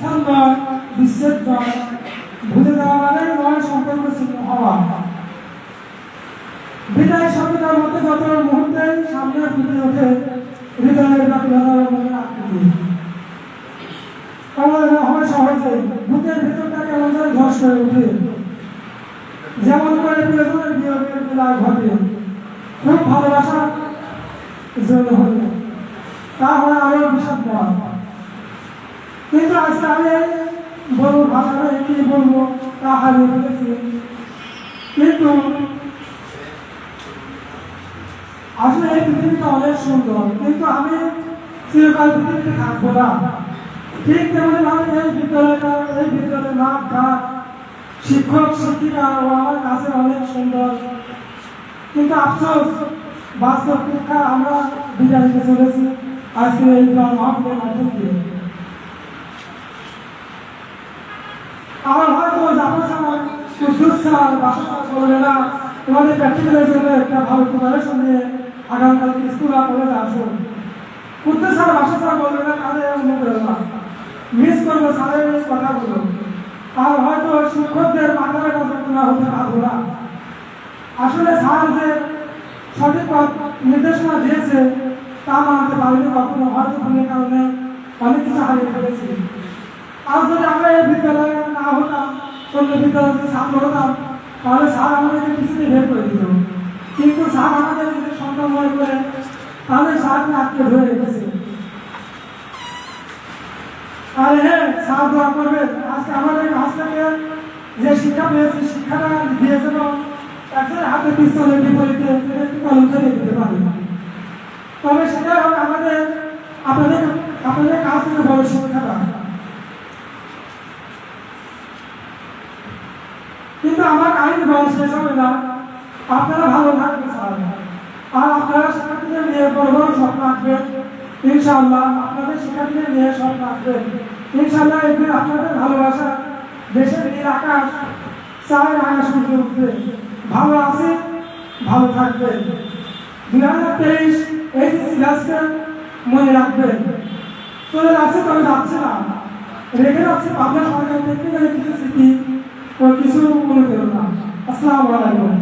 নয়, বিচ্ছেদ নয়, ভুলে যাওয়া মানে নয় সম্পর্ক ছিল হওয়া। বিদায় শব্দটার মধ্যে যত মুহূর্তে সামনে ফুটে ওঠে হৃদয়ের ব্যাকুলতার মনে আকৃতি। আমাদের হয় সহজে বুকের ভেতরটা কেমন যেন ধস করে ওঠে, যেমন করে প্রিয়জনের বিয়োগের বেলা ঘটে। খুব ভালোবাসা জন্য হলে তা হয় আরো বিষাদময়। কিন্তু আজকে আমি বলবো ভাষাটা কি বলবো তা হারিয়ে ফেলেছি। কিন্তু আসলে এই পৃথিবীটা অনেক সুন্দর, কিন্তু আমি চিরকাল পৃথিবীতে থাকবো না। ঠিক তেমনি ভাবে এই বিদ্যালয়ের মাঠ ঘাট, শিক্ষক শিক্ষিকা ও আমার কাছে অনেক সুন্দর, কিন্তু আফসোস বাস্তব শিক্ষা আমরা বিদায় নিতে চলেছি আজকে এই মহাবিদ্যালয়ের মাধ্যম দিয়ে। আমার হয়তো জাফর স্যার, কুদ্দুস স্যার, বাসা স্যার বলবে না তোমাদের প্র্যাকটিক্যালের জন্য একটা ভালো প্রিপারেশন নিয়ে আগামীকালকে স্কুল আর কলেজে আসো। কুদ্দুস স্যার, বাসা স্যার বলবে না তাদের উন্নত হবে না, মিস করবো স্যারের এই কথাগুলো। আর হয়তো শিক্ষকদের মাথা ব্যথা যন্ত্রণা হতে পারবো না। আসলে স্যার যে সঠিক পথ নির্দেশনা দিয়েছে তা মানতে পারিনি কখনো, হয়তো ভুলের কারণে অনেক কিছু হারিয়ে ফেলেছি। আর যদি আমরা এই বিদ্যালয়ে না হতাম, অন্য বিদ্যালয়ে ছাত্র হতাম, তাহলে স্যার আমাদেরকে কিছুতে বের করে দিত। কিন্তু স্যার আমাদের যদি সন্তান মনে করে তাহলে স্যারকে আটকে ধরে রেখেছে। আর হ্যাঁ, স্যার দোয়া করবে আজকে আমাদের কাছ থেকে যে শিক্ষা পেয়েছি শিক্ষাটা দিয়ে যেন একজনের হাতে পিস্তলের বিপরীতে কলম ধরে দিতে পারি। তবে সেটাই হবে আমাদের আপনাদের কাছ থেকে বড় শিক্ষাটা। কিন্তু আমার কাহিনী বলা শেষ হবে না। আপনারা ভালো থাকবেন স্যার, আর আপনারা শিক্ষার্থীদের নিয়ে বড় বড় স্বপ্ন আঁকবেন ইনশাআল্লাহ। আপনাদের শিক্ষার্থীদের নিয়ে স্বপ্ন আঁকবেন ইনশাআল্লাহ। এগুলো আপনাদের ভালোবাসা দেশের নীল আকাশ চায়ের আকাশ সূর্য উঠবে। ভালো আছে, ভালো থাকবেন। 2023 এই সিলেবাসটা মনে রাখবেন। চলে যাচ্ছে তবে যাচ্ছে না, রেখে যাচ্ছে পাবনা সরকার থেকে কিছু স্মৃতি ও কিছু অনুপ্রেরণা। আসসালামু আলাইকুম।